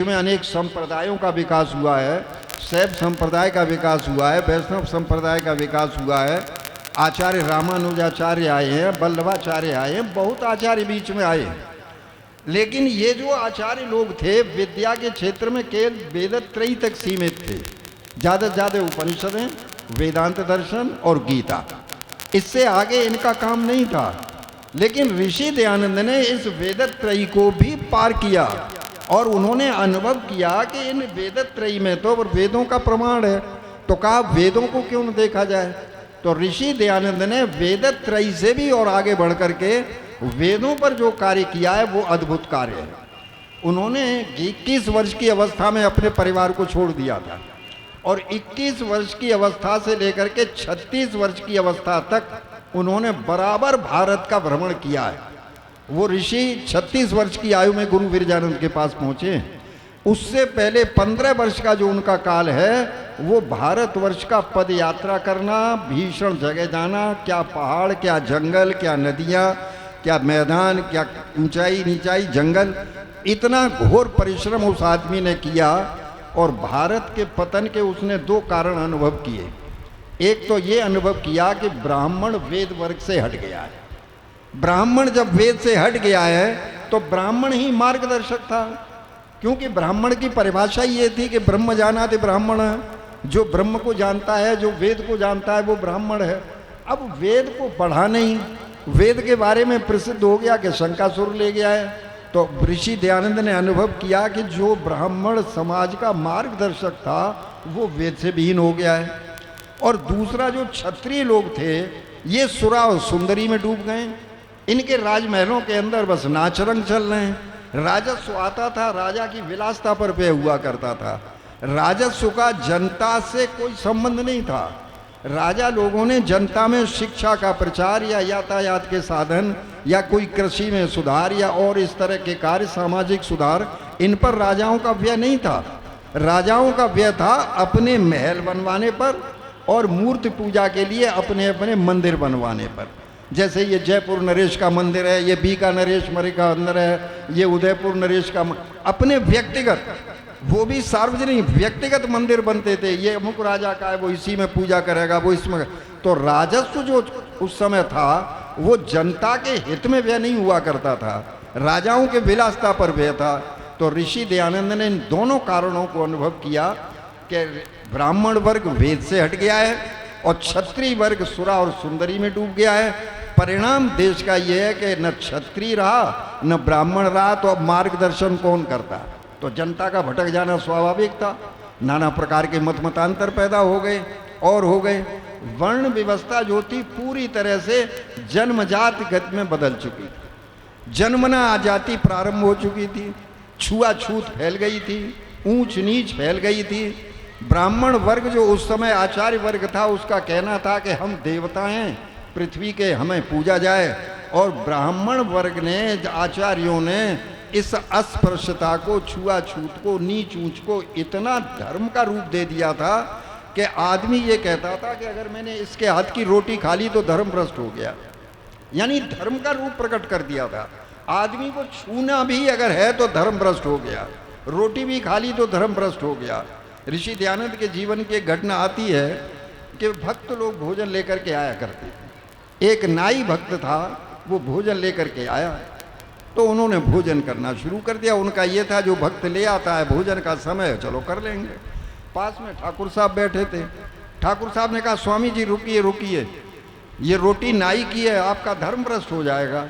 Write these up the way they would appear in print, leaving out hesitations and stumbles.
में अनेक संप्रदायों का विकास हुआ है। शैव संप्रदाय का विकास हुआ है, वैष्णव संप्रदाय का विकास हुआ है। आचार्य रामानुजाचार्य आए हैं, वल्लभाचार्य आए हैं, बहुत आचार्य बीच में आए हैं। लेकिन ये जो आचार्य लोग थे विद्या के क्षेत्र में केवल वेदत्रयी तक सीमित थे। ज़्यादा से ज़्यादा उपनिषदें, वेदांत दर्शन और गीता, इससे आगे इनका काम नहीं था। लेकिन ऋषि दयानंद ने इस वेदत्रयी को भी पार किया और उन्होंने अनुभव किया कि इन वेदत्रयी में तो वेदों का प्रमाण है, तो कहा वेदों को क्यों न देखा जाए। तो ऋषि दयानंद ने वेदत्रयी से भी और आगे बढ़ करके वेदों पर जो कार्य किया है वो अद्भुत कार्य है। उन्होंने 21 वर्ष की अवस्था में अपने परिवार को छोड़ दिया था और 21 वर्ष की अवस्था से लेकर के 36 वर्ष की अवस्था तक उन्होंने बराबर भारत का भ्रमण किया है। वो ऋषि 36 वर्ष की आयु में गुरु विरजानंद के पास पहुँचे। उससे पहले 15 वर्ष का जो उनका काल है वो भारतवर्ष का पद यात्रा करना, भीषण जगह जाना, क्या पहाड़, क्या जंगल, क्या नदियाँ, क्या मैदान, क्या ऊंचाई नीचाई, जंगल, इतना घोर परिश्रम उस आदमी ने किया। और भारत के पतन के उसने 2 कारण अनुभव किए। एक तो ये अनुभव किया कि ब्राह्मण वेद वर्ग से हट गया है। ब्राह्मण जब वेद से हट गया है तो ब्राह्मण ही मार्गदर्शक था, क्योंकि ब्राह्मण की परिभाषा ये थी कि ब्रह्म जानाति ब्राह्मण है, जो ब्रह्म को जानता है, जो वेद को जानता है वो ब्राह्मण है। अब वेद को पढ़ा नहीं, वेद के बारे में प्रसिद्ध हो गया कि शंकासुर ले गया है। तो ऋषि दयानंद ने अनुभव किया कि जो ब्राह्मण समाज का मार्गदर्शक था वो वेद से विहीन हो गया है। और दूसरा, जो क्षत्रिय लोग थे ये सुरा और सुंदरी में डूब गए। इनके राजमहलों के अंदर बस नाच रंग चल रहे हैं। राजस्व आता था, राजा की विलासता पर व्यय हुआ करता था। राजस्व का जनता से कोई संबंध नहीं था। राजा लोगों ने जनता में शिक्षा का प्रचार या यातायात के साधन या कोई कृषि में सुधार या और इस तरह के कार्य, सामाजिक सुधार, इन पर राजाओं का व्यय नहीं था। राजाओं का व्यय था अपने महल बनवाने पर और मूर्ति पूजा के लिए अपने अपने मंदिर बनवाने पर। जैसे ये जयपुर नरेश का मंदिर है, ये बीका नरेश मरी का मंदिर है, ये उदयपुर नरेश का अपने व्यक्तिगत, वो भी सार्वजनिक व्यक्तिगत मंदिर बनते थे। ये अमुक राजा का है, वो इसी में पूजा करेगा, वो इसमें। तो राजस्व जो उस समय था वो जनता के हित में व्यय नहीं हुआ करता था, राजाओं के विलासता पर व्यय था। तो ऋषि दयानंद ने इन दोनों कारणों को अनुभव किया कि ब्राह्मण वर्ग वेद से हट गया है और क्षत्रिय वर्ग सुरा और सुंदरी में डूब गया है। परिणाम देश का यह है कि न क्षत्रिय रहा न ब्राह्मण रहा, तो अब मार्गदर्शन कौन करता। तो जनता का भटक जाना स्वाभाविक था। नाना प्रकार के मत मतांतर पैदा हो गए और हो गए। वर्ण व्यवस्था जो थी पूरी तरह से जन्मजात गति में बदल चुकी थी। जन्मना आजाती प्रारंभ हो चुकी थी, छुआछूत फैल गई थी, ऊंच नीच फैल गई थी। ब्राह्मण वर्ग जो उस समय आचार्य वर्ग था उसका कहना था कि हम देवता हैं, पृथ्वी के हमें पूजा जाए। और ब्राह्मण वर्ग ने, आचार्यों ने इस अस्पृश्यता को, छुआछूत को, नीच ऊंच को इतना धर्म का रूप दे दिया था कि आदमी ये कहता था कि अगर मैंने इसके हाथ की रोटी खा ली तो धर्म भ्रष्ट हो गया। यानी धर्म का रूप प्रकट कर दिया था। आदमी को छूना भी अगर है तो धर्म भ्रष्ट हो गया, रोटी भी खा ली तो धर्म भ्रष्ट हो गया। ऋषि दयानंद के जीवन की एक घटना आती है कि भक्त लोग भोजन लेकर के आया करते थे। एक नाई भक्त था, वो भोजन लेकर के आया तो उन्होंने भोजन करना शुरू कर दिया। उनका ये था जो भक्त ले आता है भोजन का समय, चलो कर लेंगे। पास में ठाकुर साहब बैठे थे। ठाकुर साहब ने कहा, स्वामी जी रुकिए रुकिए, ये रोटी नाई की है, आपका धर्म भ्रष्ट हो जाएगा।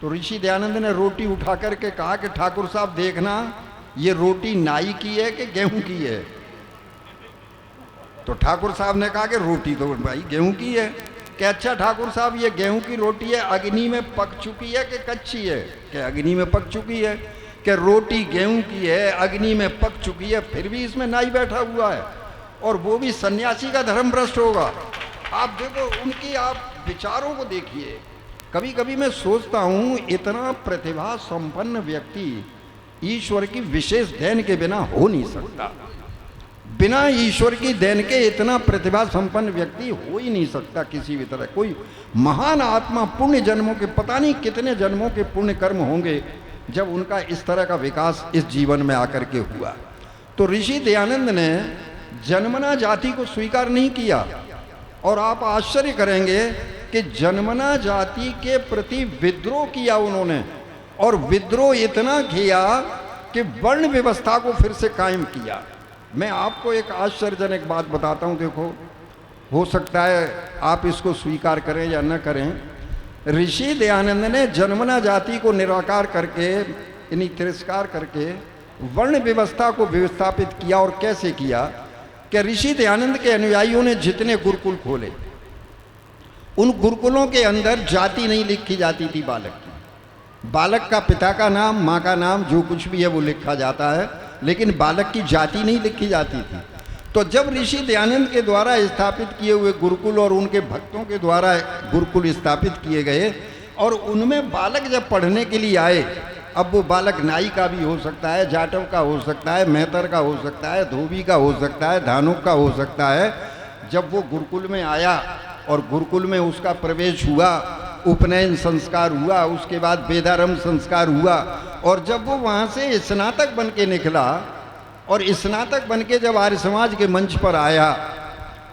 तो ऋषि दयानंद ने रोटी उठा करके कहा कि ठाकुर साहब देखना, ये रोटी नाई की है कि गेहूं की है। तो ठाकुर साहब ने कहा कि रोटी तो भाई गेहूं की है। कि अच्छा ठाकुर साहब ये गेहूं की रोटी है, अग्नि में पक चुकी है कि कच्ची है। कि अग्नि में पक चुकी है। कि रोटी गेहूं की है, अग्नि में पक चुकी है, फिर भी इसमें नाई बैठा हुआ है और वो भी सन्यासी का धर्म भ्रष्ट होगा। आप देखो उनकी, आप विचारों को देखिए। कभी कभी मैं सोचता हूँ इतना प्रतिभा संपन्न व्यक्ति ईश्वर की विशेष देन के बिना हो नहीं सकता। बिना ईश्वर की देन के इतना प्रतिभा संपन्न व्यक्ति हो ही नहीं सकता किसी भी तरह। कोई महान आत्मा पुण्य जन्मों के, पता नहीं कितने जन्मों के पुण्य कर्म होंगे जब उनका इस तरह का विकास इस जीवन में आकर के हुआ। तो ऋषि दयानंद ने जन्मना जाति को स्वीकार नहीं किया, और आप आश्चर्य करेंगे कि जन्मना जाति के प्रति विद्रोह किया उन्होंने, और विद्रोह इतना किया कि वर्ण व्यवस्था को फिर से कायम किया। मैं आपको एक आश्चर्यजनक बात बताता हूँ, देखो, हो सकता है आप इसको स्वीकार करें या न करें। ऋषि दयानंद ने जन्मना जाति को निराकार करके, यानी तिरस्कार करके वर्ण व्यवस्था को व्यवस्थापित किया। और कैसे किया कि ऋषि दयानंद के अनुयायियों ने जितने गुरुकुल खोले, उन गुरुकुलों के अंदर जाति नहीं लिखी जाती थी बालक की। बालक का पिता का नाम, माँ का नाम, जो कुछ भी है वो लिखा जाता है, लेकिन बालक की जाति नहीं लिखी जाती थी। तो जब ऋषि दयानंद के द्वारा स्थापित किए हुए गुरुकुल और उनके भक्तों के द्वारा गुरुकुल स्थापित किए गए, और उनमें बालक जब पढ़ने के लिए आए, अब वो बालक नाई का भी हो सकता है, जाटव का हो सकता है, मेहतर का हो सकता है, धोबी का हो सकता है, धानुक का हो सकता है। जब वो गुरुकुल में आया और गुरुकुल में उसका प्रवेश हुआ, उपनयन संस्कार हुआ, उसके बाद वेदारंभ संस्कार हुआ, और जब वो वहाँ से स्नातक बन के निकला, और स्नातक बन के जब आर्य समाज के मंच पर आया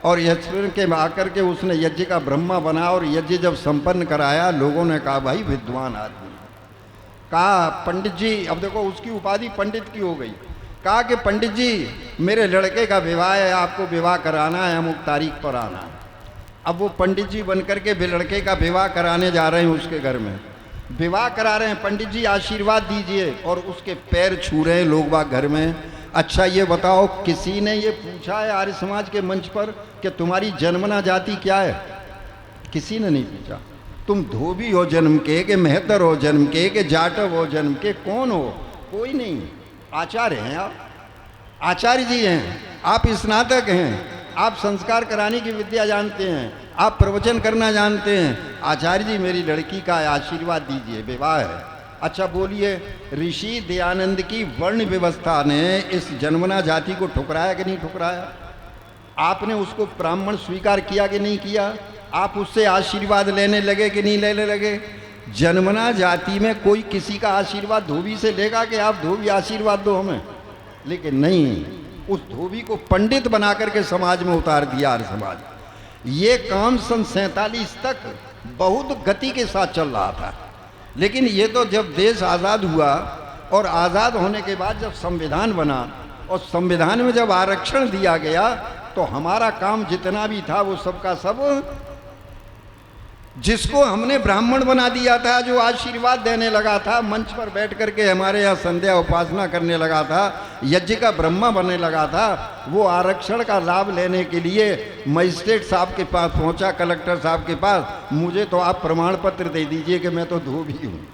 और यज्ञ के आकर के उसने यज्ञ का ब्रह्मा बना और यज्ञ जब संपन्न कराया, लोगों ने कहा भाई विद्वान आदमी। कहा पंडित जी, अब देखो उसकी उपाधि पंडित की हो गई। कहा कि पंडित जी मेरे लड़के का विवाह है, आपको विवाह कराना है, अमुक तारीख पर आना है। अब वो पंडित जी बन करके भी लड़के का विवाह कराने जा रहे हैं, उसके घर में विवाह करा रहे हैं। पंडित जी आशीर्वाद दीजिए, और उसके पैर छू रहे हैं लोग बाग घर में। अच्छा ये बताओ, किसी ने ये पूछा है आर्य समाज के मंच पर कि तुम्हारी जन्मना जाति क्या है? किसी ने नहीं पूछा। तुम धोबी हो जन्म के, कि मेहतर हो जन्म के, कि जाटव हो जन्म के, कौन हो? कोई नहीं। आचार्य हैं आप, आचार्य जी हैं, आप स्नातक हैं, आप संस्कार कराने की विद्या जानते हैं, आप प्रवचन करना जानते हैं। आचार्य जी मेरी लड़की का आशीर्वाद दीजिए, विवाह है। अच्छा बोलिए, ऋषि दयानंद की वर्ण व्यवस्था ने इस जन्मना जाति को ठुकराया कि नहीं ठुकराया? आपने उसको ब्राह्मण स्वीकार किया कि नहीं किया? आप उससे आशीर्वाद लेने लगे कि नहीं लेने लगे? जन्मना जाति में कोई किसी का आशीर्वाद धोबी से लेगा कि आप धोबी आशीर्वाद दो हमें? लेकिन नहीं, उस धोबी को पंडित बना करके समाज में उतार दिया आर्य समाज। ये काम सन 47 तक बहुत गति के साथ चल रहा था, लेकिन ये तो जब देश आज़ाद हुआ, और आज़ाद होने के बाद जब संविधान बना, और संविधान में जब आरक्षण दिया गया, तो हमारा काम जितना भी था वो सबका सब, जिसको हमने ब्राह्मण बना दिया था, जो आशीर्वाद देने लगा था, मंच पर बैठ करके हमारे यहाँ संध्या उपासना करने लगा था, यज्ञ का ब्रह्मा बनने लगा था, वो आरक्षण का लाभ लेने के लिए मजिस्ट्रेट साहब के पास पहुंचा, कलेक्टर साहब के पास। मुझे तो आप प्रमाण पत्र दे दीजिए कि मैं तो धोबी हूँ,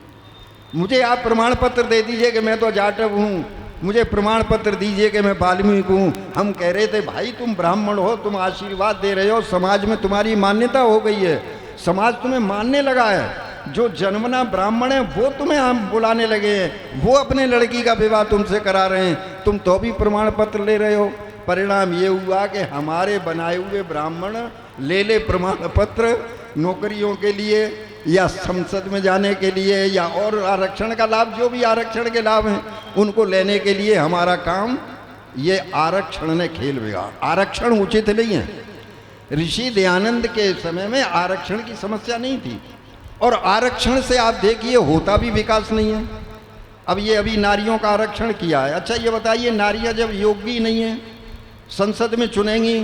मुझे आप प्रमाण पत्र दे दीजिए कि मैं तो जाटव हूँ, मुझे प्रमाण पत्र दीजिए कि मैं वाल्मीकि हूँ। हम कह रहे थे भाई तुम ब्राह्मण हो, तुम आशीर्वाद दे रहे हो, समाज में तुम्हारी मान्यता हो गई है, समाज तुम्हें मानने लगा है। जो जन्मना ब्राह्मण है वो तुम्हें हम बुलाने लगे हैं, वो अपने लड़की का विवाह तुमसे करा रहे हैं, तुम तो भी प्रमाण पत्र ले रहे हो। परिणाम ये हुआ कि हमारे बनाए हुए ब्राह्मण ले प्रमाण पत्र नौकरियों के लिए, या संसद में जाने के लिए, या और आरक्षण का लाभ, जो भी आरक्षण के लाभ हैं उनको लेने के लिए हमारा काम, ये आरक्षण ने खेल बिगाड़ा। आरक्षण उचित नहीं है। ऋषि दयानंद के समय में आरक्षण की समस्या नहीं थी, और आरक्षण से आप देखिए होता भी विकास नहीं है। अब ये अभी नारियों का आरक्षण किया है। अच्छा ये बताइए, नारियां जब योग्य नहीं है, संसद में चुनेंगी,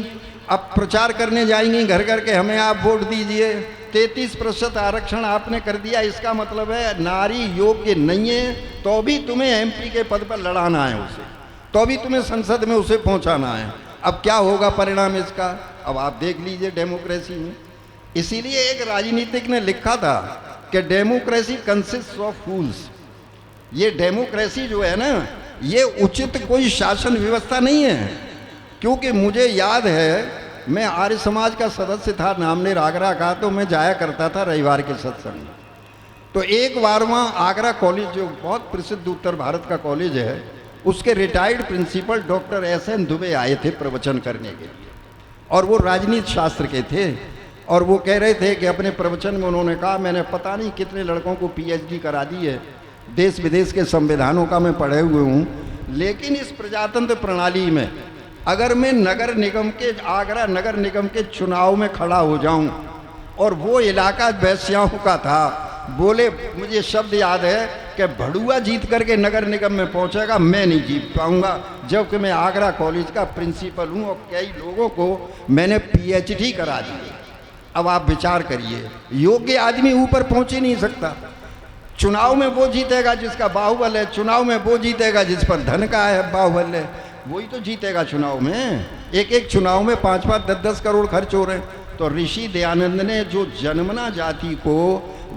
अब प्रचार करने जाएंगी घर घर के, हमें आप वोट दीजिए, 33% आरक्षण आपने कर दिया, इसका मतलब है नारी योग्य नहीं है, तो भी तुम्हें एमपी के पद पर लड़ाना है उसे, तो भी तुम्हें संसद में उसे पहुंचाना है। अब क्या होगा परिणाम इसका? अब आप देख लीजिए डेमोक्रेसी में। इसीलिए एक राजनीतिक ने लिखा था कि डेमोक्रेसी कंसिस्ट ऑफ फूल्स। ये डेमोक्रेसी जो है ना, ये उचित कोई शासन व्यवस्था नहीं है। क्योंकि मुझे याद है, मैं आर्य समाज का सदस्य था, नामनेर आगरा का, तो मैं जाया करता था रविवार के सत्संग। तो एक बार वहाँ आगरा कॉलेज, जो बहुत प्रसिद्ध उत्तर भारत का कॉलेज है, उसके retired principal doctor S N. Dubey आए थे प्रवचन करने के लिए, और वो राजनीति शास्त्र के थे। और वो कह रहे थे कि अपने प्रवचन में उन्होंने कहा, मैंने पता नहीं कितने लड़कों को पीएचडी करा दी है, देश विदेश के संविधानों का मैं पढ़े हुए हूँ, लेकिन इस प्रजातंत्र प्रणाली में अगर मैं नगर निगम के, आगरा नगर निगम के चुनाव में खड़ा हो जाऊं और वो इलाका वैश्याओं का था, बोले, मुझे शब्द याद है कि भड़ुआ जीत करके नगर निगम में पहुंचेगा, मैं नहीं जीत पाऊंगा, जबकि मैं आगरा कॉलेज का प्रिंसिपल हूं और कई लोगों को मैंने PhD करा दी है। अब आप विचार करिए, योग्य आदमी ऊपर पहुंच ही नहीं सकता। चुनाव में वो जीतेगा जिसका बाहुबल है, चुनाव में वो जीतेगा जिस पर धन का है बाहुबल है, वही तो जीतेगा चुनाव में। एक एक चुनाव में 5-5, 10-10 करोड़ खर्च हो रहे हैं। तो ऋषि दयानंद ने जो जन्मना जाति को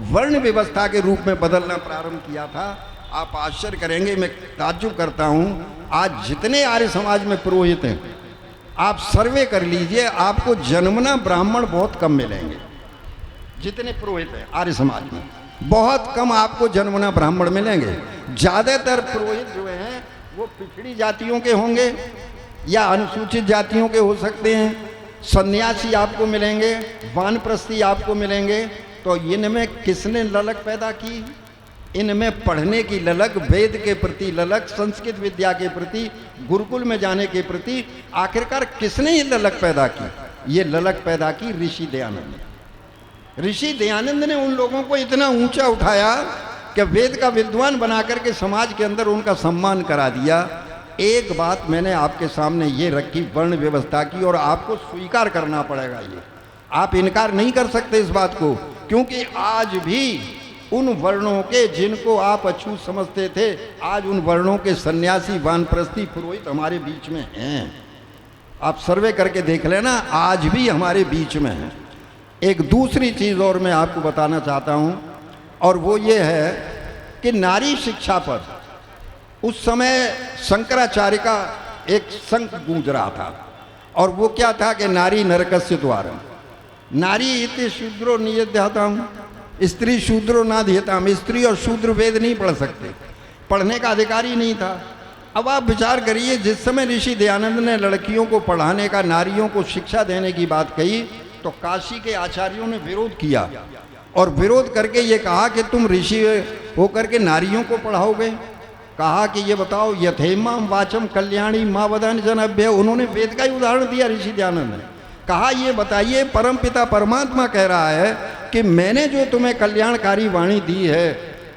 वर्ण व्यवस्था के रूप में बदलना प्रारंभ किया था, आप आश्चर्य करेंगे, मैं ताज्जुब करता हूँ, आज जितने आर्य समाज में पुरोहित हैं, आप सर्वे कर लीजिए, आपको जन्मना ब्राह्मण बहुत कम मिलेंगे। जितने पुरोहित हैं आर्य समाज में, बहुत कम आपको जन्मना ब्राह्मण मिलेंगे। ज़्यादातर पुरोहित जो हैं वो पिछड़ी जातियों के होंगे या अनुसूचित जातियों के हो सकते हैं। सन्यासी आपको मिलेंगे, वानप्रस्थी आपको मिलेंगे। तो इनमें किसने ललक पैदा की? इनमें पढ़ने की ललक, वेद के प्रति ललक, संस्कृत विद्या के प्रति, गुरुकुल में जाने के प्रति आखिरकार किसने ये ललक पैदा की? ये ललक पैदा की ऋषि दयानंद ने। ऋषि दयानंद ने उन लोगों को इतना ऊंचा उठाया कि वेद का विद्वान बना करके समाज के अंदर उनका सम्मान करा दिया। एक बात मैंने आपके सामने ये रखी वर्ण व्यवस्था की, और आपको स्वीकार करना पड़ेगा, ये आप इनकार नहीं कर सकते इस बात को, क्योंकि आज भी उन वर्णों के जिनको आप अछूत समझते थे, आज उन वर्णों के सन्यासी, वानप्रस्थी, पुरोहित हमारे बीच में हैं। आप सर्वे करके देख लेना, आज भी हमारे बीच में हैं। एक दूसरी चीज़ और मैं आपको बताना चाहता हूँ, और वो ये है कि नारी शिक्षा पर उस समय शंकराचार्य का एक शंख गूंज रहा था, और वो क्या था कि नारी नरकस्य द्वारम, नारी इति शूद्रो नियद्यताम, स्त्री शूद्रो नाध्यताम। स्त्री और शूद्र वेद नहीं पढ़ सकते, पढ़ने का अधिकार ही नहीं था। अब आप विचार करिए, जिस समय ऋषि दयानंद ने लड़कियों को पढ़ाने का, नारियों को शिक्षा देने की बात कही, तो काशी के आचार्यों ने विरोध किया, और विरोध करके ये कहा कि तुम ऋषि होकर के नारियों को पढ़ाओगे। कहा कि ये बताओ, यथेमाम वाचम कल्याणी माँ वदन जनभ्य। उन्होंने वेद का ही उदाहरण दिया ऋषि दयानंद ने। कहा ये बताइए, परम पिता परमात्मा कह रहा है कि मैंने जो तुम्हें कल्याणकारी वाणी दी है,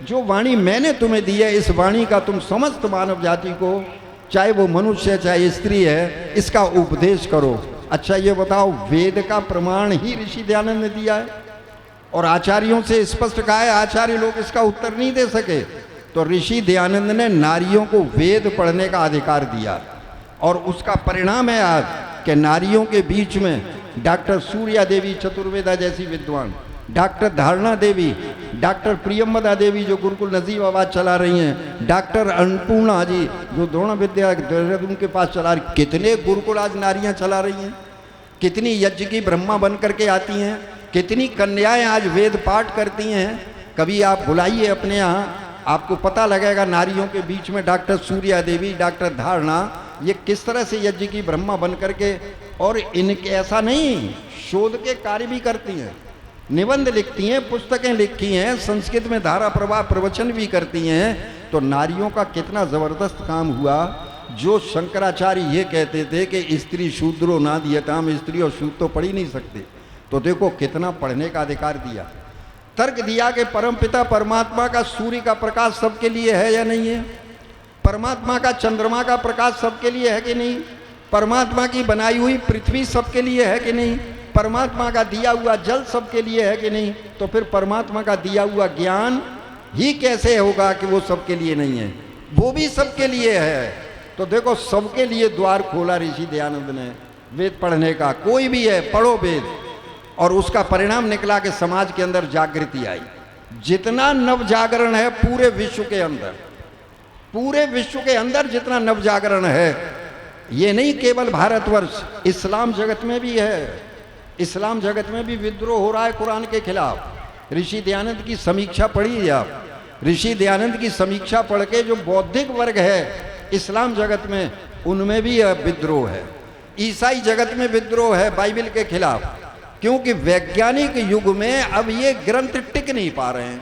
जो वाणी मैंने तुम्हें दी है, इस वाणी का तुम समस्त मानव जाति को, चाहे वो मनुष्य चाहे स्त्री है, इसका उपदेश करो। अच्छा ये बताओ, वेद का प्रमाण ही ऋषि दयानंद ने दिया है, और आचार्यों से स्पष्ट कहा है, आचार्य लोग इसका उत्तर नहीं दे सके। तो ऋषि दयानंद ने नारियों को वेद पढ़ने का अधिकार दिया, और उसका परिणाम है आज कि नारियों के बीच में डॉक्टर सूर्या देवी चतुर्वेदा जैसी विद्वान, डॉक्टर धारणा देवी, डॉक्टर प्रियंवदा देवी जो गुरुकुल नजीबाबाद चला रही हैं, डॉक्टर अन्नपूर्णा जी जो द्रोण विद्या देहरादून के पास चला रही, कितने गुरुकुल आज नारियां चला रही हैं, कितनी यज्ञ की ब्रह्मा बन करके आती हैं, कितनी कन्याएं आज वेद पाठ करती हैं। कभी आप बुलाइए अपने यहाँ, आपको पता लगेगा नारियों के बीच में डॉक्टर सूर्या देवी, डॉक्टर धारणा, ये किस तरह से यज्ञ की ब्रह्मा बन करके, और इनके ऐसा नहीं, शोध के कार्य भी करती हैं, निबंध लिखती हैं, पुस्तकें लिखी हैं, संस्कृत में धारा प्रवाह प्रवचन भी करती हैं। तो नारियों का कितना ज़बरदस्त काम हुआ। जो शंकराचार्य ये कहते थे कि स्त्री शूद्रो नाध्यताम, स्त्री और शूद्र तो पढ़ ही नहीं सकते, तो देखो कितना पढ़ने का अधिकार दिया। तर्क दिया कि परमपिता परमात्मा का सूर्य का प्रकाश सबके लिए है या नहीं है, परमात्मा का चंद्रमा का प्रकाश सबके लिए है कि नहीं, परमात्मा की बनाई हुई पृथ्वी सबके लिए है कि नहीं, परमात्मा का दिया हुआ जल सबके लिए है कि नहीं। तो फिर परमात्मा का दिया हुआ ज्ञान ही कैसे होगा कि वो सबके लिए नहीं है, वो भी सबके लिए है। तो देखो सबके लिए द्वार खोला ऋषि दयानंद ने वेद पढ़ने का, कोई भी है पढ़ो वेद, और उसका परिणाम निकला कि समाज के अंदर जागृति आई। जितना नव जागरण है पूरे विश्व के अंदर, पूरे विश्व के अंदर जितना नव जागरण है, ये नहीं केवल भारतवर्ष, इस्लाम जगत में भी है। इस्लाम जगत में भी विद्रोह हो रहा है कुरान के खिलाफ। ऋषि दयानंद की समीक्षा पढ़िए आप, ऋषि दयानंद की समीक्षा पढ़ के जो बौद्धिक वर्ग है इस्लाम जगत में, उनमें भी विद्रोह है। ईसाई जगत में विद्रोह है बाइबल के खिलाफ, क्योंकि वैज्ञानिक युग में अब ये ग्रंथ टिक नहीं पा रहे हैं।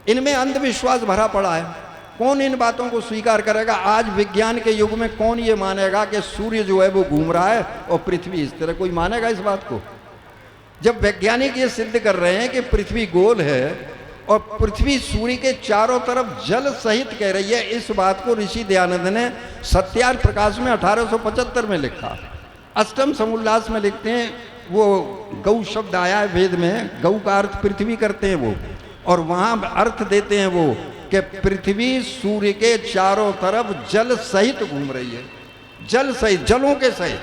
इनमें अंधविश्वास भरा पड़ा है। कौन इन बातों को स्वीकार करेगा? आज विज्ञान के युग में कौन ये मानेगा कि सूर्य जो है वो घूम रहा है और पृथ्वी इस तरह? कोई मानेगा इस बात को? जब वैज्ञानिक ये सिद्ध कर रहे हैं कि पृथ्वी गोल है और पृथ्वी सूर्य के चारों तरफ जल सहित कह रही है, इस बात को ऋषि दयानंद ने सत्यार्थ प्रकाश में 1875 में लिखा। अष्टम समुल्लास में लिखते हैं, वो गौ शब्द आया है वेद में, गौ का अर्थ पृथ्वी करते हैं वो, और वहाँ अर्थ देते हैं वो कि पृथ्वी सूर्य के चारों तरफ जल सहित घूम रही है, जल सहित, जलों के सहित।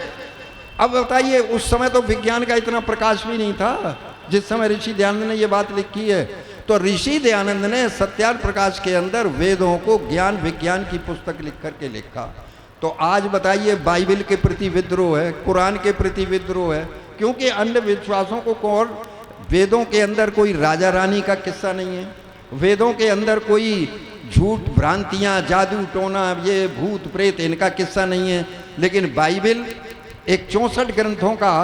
अब बताइए, उस समय तो विज्ञान का इतना प्रकाश भी नहीं था जिस समय ऋषि दयानंद ने ये बात लिखी है। तो ऋषि दयानंद ने सत्यार्थ प्रकाश के अंदर वेदों को ज्ञान विज्ञान की पुस्तक लिख करके लिखा। तो आज बताइए, बाइबल के प्रति विद्रोह है, कुरान के प्रति विद्रोह है, क्योंकि अंधविश्वासों को और वेदों के अंदर कोई राजा रानी का किस्सा नहीं है, वेदों के अंदर कोई झूठ भ्रांतियाँ, जादू टोना, ये भूत प्रेत, इनका किस्सा नहीं है। लेकिन बाइबल एक 64 ग्रंथों का,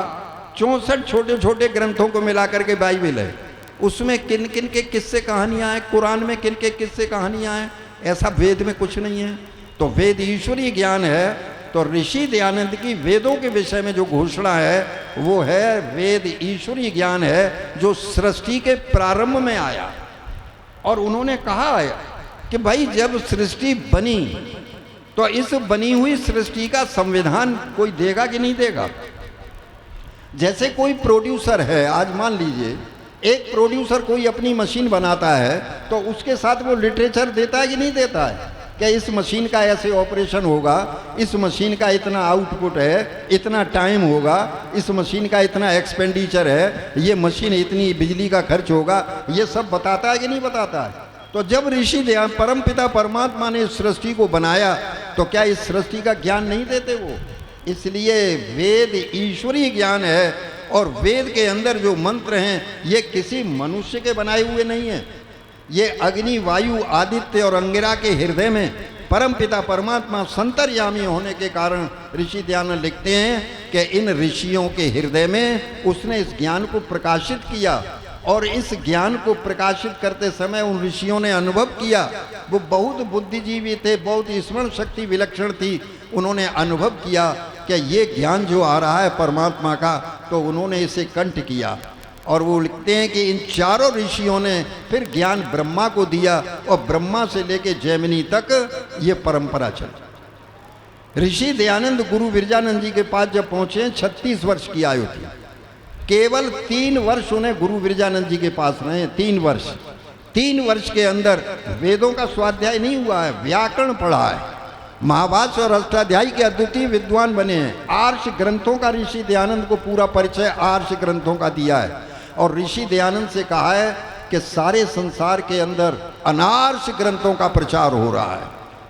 64 छोटे छोटे ग्रंथों को मिलाकर के बाइबल है। उसमें किन किन के किस्से कहानियाँ हैं, कुरान में किन के किस्से कहानियाँ हैं, ऐसा वेद में कुछ नहीं है। तो वेद ईश्वरीय ज्ञान है। तो ऋषि दयानंद की वेदों के विषय में जो घोषणा है वो है, वेद ईश्वरीय ज्ञान है जो सृष्टि के प्रारंभ में आया। और उन्होंने कहा है कि भाई जब सृष्टि बनी तो इस बनी हुई सृष्टि का संविधान कोई देगा कि नहीं देगा? जैसे कोई प्रोड्यूसर है, आज मान लीजिए एक प्रोड्यूसर कोई अपनी मशीन बनाता है तो उसके साथ वो लिटरेचर देता है कि नहीं देता है? क्या इस मशीन का ऐसे ऑपरेशन होगा, इस मशीन का इतना आउटपुट है, इतना टाइम होगा, इस मशीन का इतना एक्सपेंडिचर है, ये मशीन इतनी बिजली का खर्च होगा, ये सब बताता है कि नहीं बताता है? तो जब ऋषि परमपिता परमात्मा ने इस सृष्टि को बनाया तो क्या इस सृष्टि का ज्ञान नहीं देते वो? इसलिए वेद ईश्वरीय ज्ञान है। और वेद के अंदर जो मंत्र हैं ये किसी मनुष्य के बनाए हुए नहीं हैं। ये अग्नि, वायु, आदित्य और अंगिरा के हृदय में परमपिता परमात्मा संतर्यामी होने के कारण ऋषि दयानंद लिखते हैं कि इन ऋषियों के हृदय में उसने इस ज्ञान को प्रकाशित किया। और इस ज्ञान को प्रकाशित करते समय उन ऋषियों ने अनुभव किया, वो बहुत बुद्धिजीवी थे, बहुत स्मरण शक्ति विलक्षण थी। उन्होंने अनुभव किया कि ये ज्ञान जो आ रहा है परमात्मा का, तो उन्होंने इसे कंठ किया। और वो लिखते हैं कि इन चारों ऋषियों ने फिर ज्ञान ब्रह्मा को दिया और ब्रह्मा से लेके जैमिनी तक ये परंपरा चली। ऋषि दयानंद गुरु विरजानंद जी के पास जब पहुंचे, 36 वर्ष की आयु थी, केवल 3 वर्ष उन्हें गुरु विरजानंद जी के पास रहे। 3 वर्ष, 3 वर्ष के अंदर वेदों का स्वाध्याय नहीं हुआ है, व्याकरण पढ़ा है, महाभाष्य और अष्टाध्यायी के अद्वितीय विद्वान बने हैं। आर्ष ग्रंथों का ऋषि दयानंद को पूरा परिचय आर्ष ग्रंथों का दिया है। और ऋषि दयानंद से कहा है कि सारे संसार के अंदर अनार्ष ग्रंथों का प्रचार हो रहा है,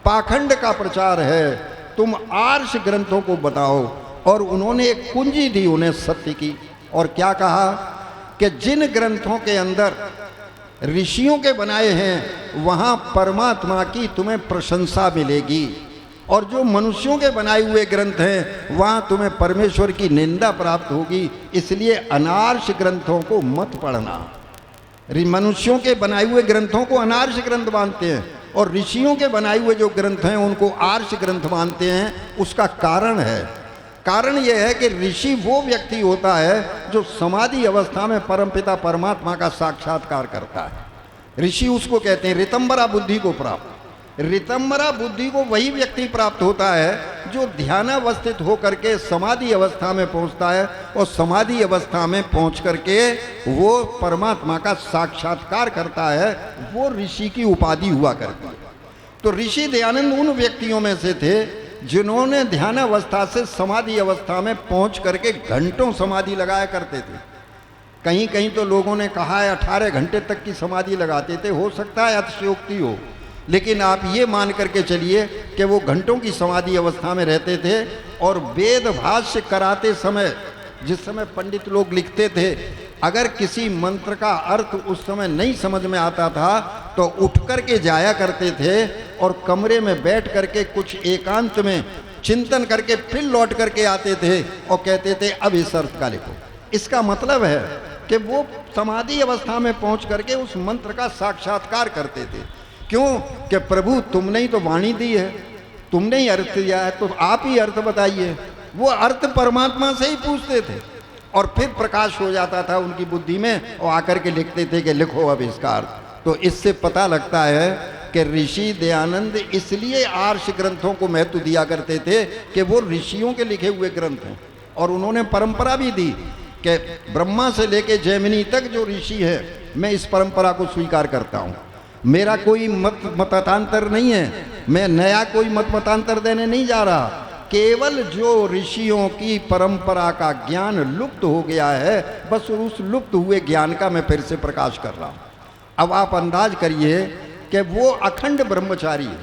पाखंड का प्रचार है, तुम आर्ष ग्रंथों को बताओ। और उन्होंने एक कुंजी दी उन्हें सत्य की, और क्या कहा कि जिन ग्रंथों के अंदर ऋषियों के बनाए हैं वहाँ परमात्मा की तुम्हें प्रशंसा मिलेगी, और जो मनुष्यों के बनाए हुए ग्रंथ हैं वहाँ तुम्हें परमेश्वर की निंदा प्राप्त होगी। इसलिए अनार्ष ग्रंथों को मत पढ़ना। मनुष्यों के बनाए हुए ग्रंथों को अनार्ष ग्रंथ मानते हैं और ऋषियों के बनाए हुए जो ग्रंथ हैं उनको आर्ष ग्रंथ मानते हैं। उसका कारण है, कारण यह है कि ऋषि वो व्यक्ति होता है जो समाधि अवस्था में परमपिता परमात्मा का साक्षात्कार करता है। ऋषि उसको कहते हैं ऋतंबरा बुद्धि को प्राप्त। ऋतंबरा बुद्धि को वही व्यक्ति प्राप्त होता है जो ध्यानावस्थित होकर के समाधि अवस्था में पहुंचता है, और समाधि अवस्था में पहुंच करके वो परमात्मा का साक्षात्कार करता है। वो ऋषि की उपाधि हुआ करती है। तो ऋषि दयानंद उन व्यक्तियों में से थे जिन्होंने ध्यानावस्था से समाधि अवस्था में पहुंच करके घंटों समाधि लगाया करते थे। कहीं कहीं तो लोगों ने कहा है 18 घंटे तक की समाधि लगाते थे। हो सकता है अतिशयोक्ति हो, लेकिन आप ये मान करके चलिए कि वो घंटों की समाधि अवस्था में रहते थे। और वेद भाष्य कराते समय जिस समय पंडित लोग लिखते थे, अगर किसी मंत्र का अर्थ उस समय नहीं समझ में आता था तो उठ कर के जाया करते थे और कमरे में बैठ करके कुछ एकांत में चिंतन करके फिर लौट करके आते थे और कहते थे अब इस अर्थ का लिखो। इसका मतलब है कि वो समाधि अवस्था में पहुंच करके उस मंत्र का साक्षात्कार करते थे। क्यों? कि प्रभु तुमने ही तो वाणी दी है, तुमने ही अर्थ दिया है, तो आप ही अर्थ बताइए। वो अर्थ परमात्मा से ही पूछते थे और फिर प्रकाश हो जाता था उनकी बुद्धि में और आकर के लिखते थे कि लिखो अब इसका अर्थ। तो इससे पता लगता है कि ऋषि दयानंद इसलिए आर्ष ग्रंथों को महत्व दिया करते थे कि वो ऋषियों के लिखे हुए ग्रंथ हैं। और उन्होंने परंपरा भी दी कि ब्रह्मा से लेके जैमिनी तक जो ऋषि है, मैं इस परंपरा को स्वीकार करता हूँ। मेरा कोई मतांतर नहीं है, मैं नया कोई मतांतर देने नहीं जा रहा। केवल जो ऋषियों की परंपरा का ज्ञान लुप्त हो गया है, बस उस लुप्त हुए ज्ञान का मैं फिर से प्रकाश कर रहा हूँ। अब आप अंदाज करिए कि वो अखंड ब्रह्मचारी है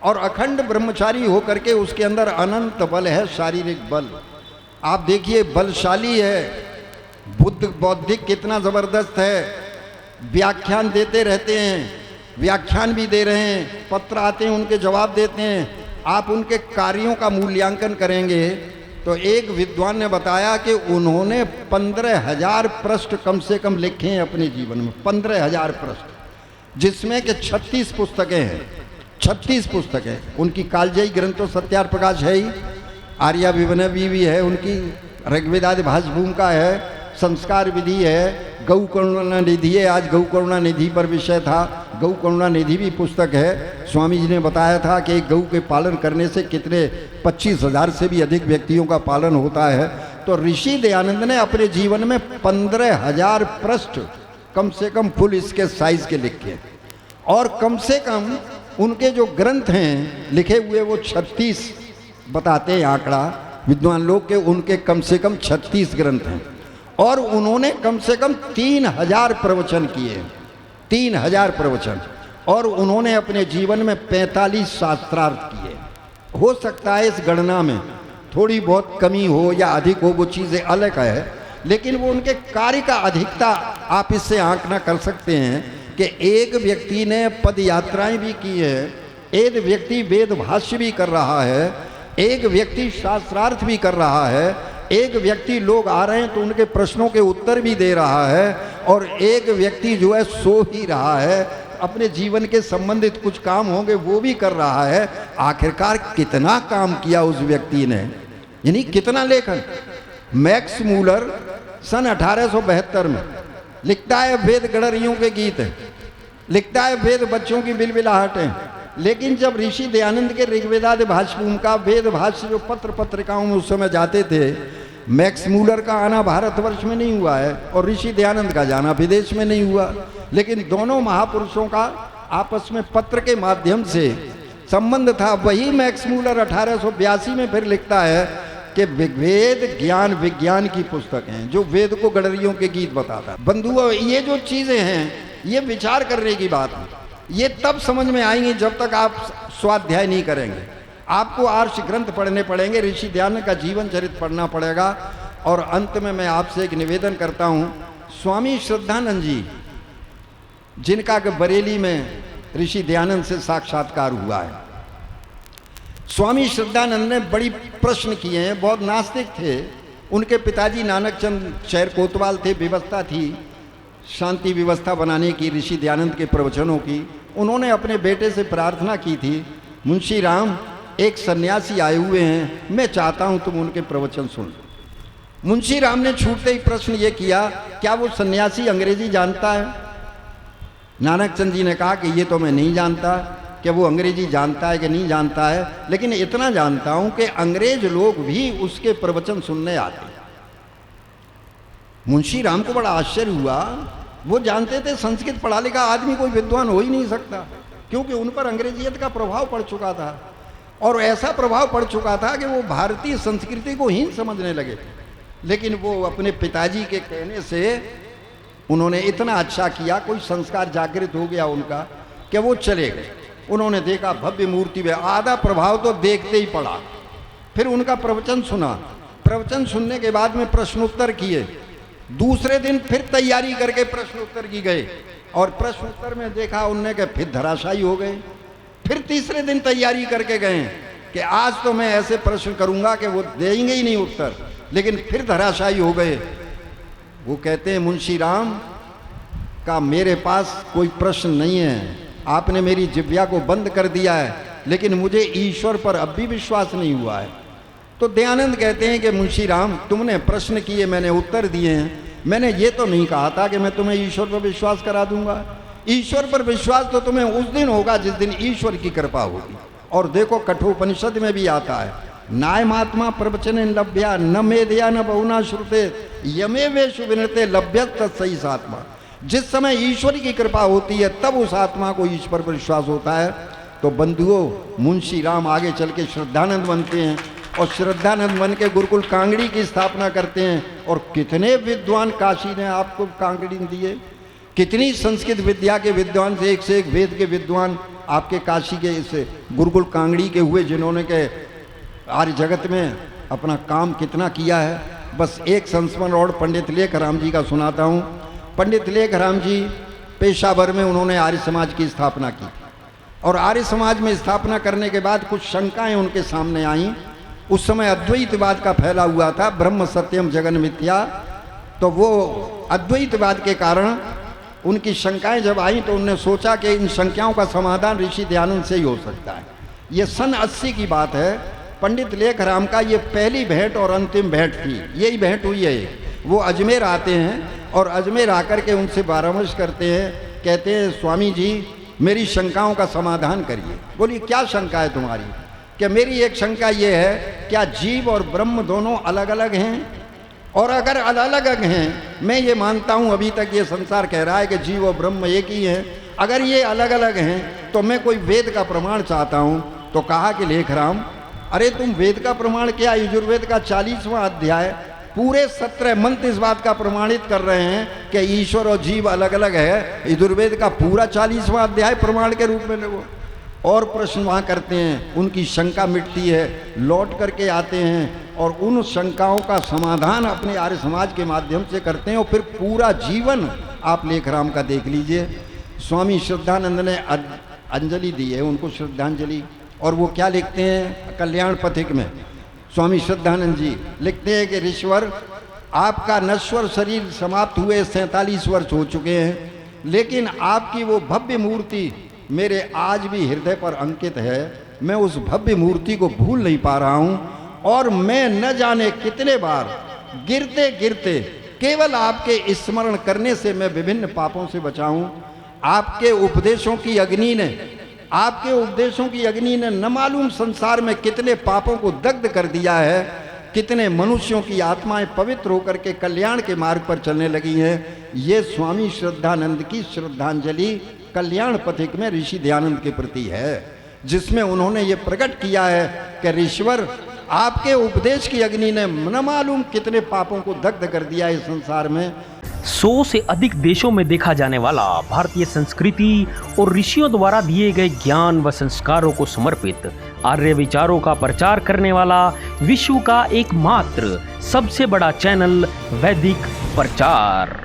और अखंड ब्रह्मचारी होकर के उसके अंदर अनंत बल है, शारीरिक बल। आप देखिए बलशाली है, बुद्ध बौद्धिक कितना ज़बरदस्त है, व्याख्यान देते रहते हैं, व्याख्यान भी दे रहे हैं, पत्र आते हैं उनके जवाब देते हैं। आप उनके कार्यों का मूल्यांकन करेंगे तो एक विद्वान ने बताया कि उन्होंने 15,000 पृष्ठ कम से कम लिखे हैं अपने जीवन में, 15,000 पृष्ठ, जिसमें कि 36 पुस्तकें हैं। 36 पुस्तकें उनकी कालजयी ग्रंथ तो सत्यार प्रकाश है ही, आर्याभिनवी भी है उनकी, ऋग्वेदादि भाष्य भूमिका है, संस्कार विधि है, गौ करुणा निधि है। आज गौ करुणा निधि पर विषय था, गौ करुणा निधि भी पुस्तक है। स्वामी जी ने बताया था कि एक गौ के पालन करने से कितने 25,000 से भी अधिक व्यक्तियों का पालन होता है। तो ऋषि दयानंद ने अपने जीवन में 15,000 पृष्ठ कम से कम फुल इसके साइज के लिखे, और कम से कम उनके जो ग्रंथ हैं लिखे हुए वो 36 बताते हैं आंकड़ा विद्वान लोग के, उनके कम से कम 36 ग्रंथ हैं। और उन्होंने कम से कम 3,000 प्रवचन किए, 3,000 प्रवचन, और उन्होंने अपने जीवन में 45 शास्त्रार्थ किए। हो सकता है इस गणना में थोड़ी बहुत कमी हो या अधिक हो, वो चीज़ें अलग है, लेकिन वो उनके कार्य का अधिकता आप इससे आंकना कर सकते हैं कि एक व्यक्ति ने पद यात्राएं भी की है, एक व्यक्ति वेद भाष्य भी कर रहा है, एक व्यक्ति शास्त्रार्थ भी कर रहा है, एक व्यक्ति लोग आ रहे हैं तो उनके प्रश्नों के उत्तर भी दे रहा है, और एक व्यक्ति जो है सो ही रहा है, अपने जीवन के संबंधित कुछ काम होंगे वो भी कर रहा है। आखिरकार कितना काम किया उस व्यक्ति ने, यानी कितना लेखन। मैक्स मूलर सन 1872 में लिखता है वेद गणरियों के गीत है, लिखता है वेद बच्चों की बिलबिलाहट है। लेकिन जब ऋषि दयानंद के ऋग्वेदादि भाष्य भूमिका वेद भाष्य जो पत्र पत्रिकाओं में उस समय जाते थे, मैक्स मूलर का आना भारतवर्ष में नहीं हुआ है और ऋषि दयानंद का जाना विदेश में नहीं हुआ, लेकिन दोनों महापुरुषों का आपस में पत्र के माध्यम से संबंध था। वही मैक्स मूलर 1882 में फिर लिखता है कि वेद ज्ञान विज्ञान की पुस्तक हैं, जो वेद को गणरियों के गीत बताता है। बंधुओं, ये जो चीज़ें हैं ये विचार करने की बात है, ये तब समझ में आएंगी जब तक आप स्वाध्याय नहीं करेंगे। आपको आर्ष ग्रंथ पढ़ने पड़ेंगे, ऋषि दयानंद का जीवन चरित्र पढ़ना पड़ेगा। और अंत में मैं आपसे एक निवेदन करता हूँ, स्वामी श्रद्धानंद जी, जिनका कि बरेली में ऋषि दयानंद से साक्षात्कार हुआ है, स्वामी श्रद्धानंद ने बड़ी प्रश्न किए हैं, बहुत नास्तिक थे। उनके पिताजी नानक चंद शहर कोतवाल थे, व्यवस्था थी शांति व्यवस्था बनाने की ऋषि दयानंद के प्रवचनों की। उन्होंने अपने बेटे से प्रार्थना की थी, मुंशी राम एक सन्यासी आए हुए हैं, मैं चाहता हूं तुम उनके प्रवचन सुन लो। मुंशी राम ने छूटते ही प्रश्न ये किया, क्या वो सन्यासी अंग्रेजी जानता है? नानक चंद जी ने कहा कि ये तो मैं नहीं जानता कि वो अंग्रेजी जानता है कि नहीं जानता है, लेकिन इतना जानता हूं कि अंग्रेज लोग भी उसके प्रवचन सुनने आते हैं। मुंशी राम को बड़ा आश्चर्य हुआ, वो जानते थे संस्कृत पढ़ा लिखा आदमी कोई विद्वान हो ही नहीं सकता, क्योंकि उन पर अंग्रेजियत का प्रभाव पड़ चुका था, और ऐसा प्रभाव पड़ चुका था कि वो भारतीय संस्कृति को हीन समझने लगे। लेकिन वो अपने पिताजी के कहने से उन्होंने इतना अच्छा किया, कोई संस्कार जागृत हो गया उनका कि वो चले गए। उन्होंने देखा भव्य मूर्ति में, आधा प्रभाव तो देखते ही पड़ा। फिर उनका प्रवचन सुना, प्रवचन सुनने के बाद में प्रश्नोत्तर किए। दूसरे दिन फिर तैयारी करके प्रश्नोत्तर की गए, और प्रश्नोत्तर में देखा उनने कि फिर धराशायी हो गए। फिर तीसरे दिन तैयारी करके गए कि आज तो मैं ऐसे प्रश्न करूंगा कि वो देंगे ही नहीं उत्तर, लेकिन फिर धराशायी हो गए। वो कहते हैं मुंशी राम का मेरे पास कोई प्रश्न नहीं है, आपने मेरी जिह्वा को बंद कर दिया है, लेकिन मुझे ईश्वर पर अब भी विश्वास नहीं हुआ है। तो दयानंद कहते हैं कि मुंशी राम, तुमने प्रश्न किए, मैंने उत्तर दिए हैं, मैंने ये तो नहीं कहा था कि मैं तुम्हें ईश्वर पर विश्वास करा दूंगा। ईश्वर पर विश्वास तो तुम्हें उस दिन होगा जिस दिन ईश्वर की कृपा होगी। और देखो कठोपनिषद में भी आता है, नायमात्मा प्रवचन लभ्या न मेधया न बहुना श्रुते यमे वेशु विनते लभ्य तत्सई आत्मा। जिस समय ईश्वर की कृपा होती है तब उस आत्मा को ईश्वर पर विश्वास होता है। तो बंधुओं, मुंशी राम आगे चल के श्रद्धानंद बनते हैं और श्रद्धानंद बन के गुरुकुल कांगड़ी की स्थापना करते हैं। और कितने विद्वान काशी ने आपको कांगड़ी दिए, कितनी संस्कृत विद्या के विद्वान से एक वेद के विद्वान आपके काशी के इस गुरुकुल कांगड़ी के हुए, जिन्होंने के आर्य जगत में अपना काम कितना किया है। बस एक संस्मरण और पंडित लेखराम जी का सुनाता हूँ। पंडित लेखराम जी पेशावर में उन्होंने आर्य समाज की स्थापना की और आर्य समाज में स्थापना करने के बाद कुछ शंकाएं उनके सामने आईं। उस समय अद्वैतवाद का फैला हुआ था, ब्रह्म सत्यम जगन मिथ्या। तो वो अद्वैतवाद के कारण उनकी शंकाएं जब आई तो उन्होंने सोचा कि इन शंकाओं का समाधान ऋषि दयानंद से ही हो सकता है। ये सन 80 की बात है। पंडित लेखराम का ये पहली भेंट और अंतिम भेंट थी, यही भेंट हुई है। वो अजमेर आते हैं और अजमेर आकर के उनसे परामर्श करते हैं, कहते हैं स्वामी जी मेरी शंकाओं का समाधान करिए। बोलिए क्या शंका है तुम्हारी? कि मेरी एक शंका ये है, क्या जीव और ब्रह्म दोनों अलग अलग हैं? और अगर अलग अलग हैं, मैं ये मानता हूँ अभी तक ये संसार कह रहा है कि जीव और ब्रह्म एक ही हैं, अगर ये अलग अलग हैं तो मैं कोई वेद का प्रमाण चाहता हूँ। तो कहा कि लेखराम, अरे तुम वेद का प्रमाण क्या, यजुर्वेद का 40वां अध्याय पूरे 17 मंत्र इस बात का प्रमाणित कर रहे हैं कि ईश्वर और जीव अलग अलग है। यजुर्वेद का पूरा 40वां अध्याय प्रमाण के रूप में लगो। और प्रश्न वहाँ करते हैं, उनकी शंका मिटती है, लौट करके आते हैं और उन शंकाओं का समाधान अपने आर्य समाज के माध्यम से करते हैं। और फिर पूरा जीवन आप लेखराम का देख लीजिए। स्वामी श्रद्धानंद ने अंजलि दी है उनको, श्रद्धांजलि, और वो क्या लिखते हैं कल्याण पथिक में। स्वामी श्रद्धानंद जी लिखते हैं कि ऋषवर, आपका नश्वर शरीर समाप्त हुए 47 वर्ष हो चुके हैं, लेकिन आपकी वो भव्य मूर्ति मेरे आज भी हृदय पर अंकित है। मैं उस भव्य मूर्ति को भूल नहीं पा रहा हूँ और मैं न जाने कितने बार गिरते गिरते केवल आपके स्मरण करने से मैं विभिन्न पापों से बचा हूँ। आपके उपदेशों की अग्नि ने न मालूम संसार में कितने पापों को दग्ध कर दिया है, कितने मनुष्यों की आत्माएं पवित्र होकर के कल्याण के मार्ग पर चलने लगी हैं। ये स्वामी श्रद्धानंद की श्रद्धांजलि कल्याण पथिक में ऋषि दयानंद के प्रति है, जिसमें उन्होंने ये प्रकट किया है कि ऋषवर, आपके उपदेश की अग्नि ने न मालूम कितने पापों को दग्ध कर दिया है संसार में। 100 से अधिक देशों में देखा जाने वाला भारतीय संस्कृति और ऋषियों द्वारा दिए गए ज्ञान व संस्कारों को समर्पित आर्य विचारों का प्रचार करने वाला विश्व का एकमात्र सबसे बड़ा चैनल वैदिक प्रचार।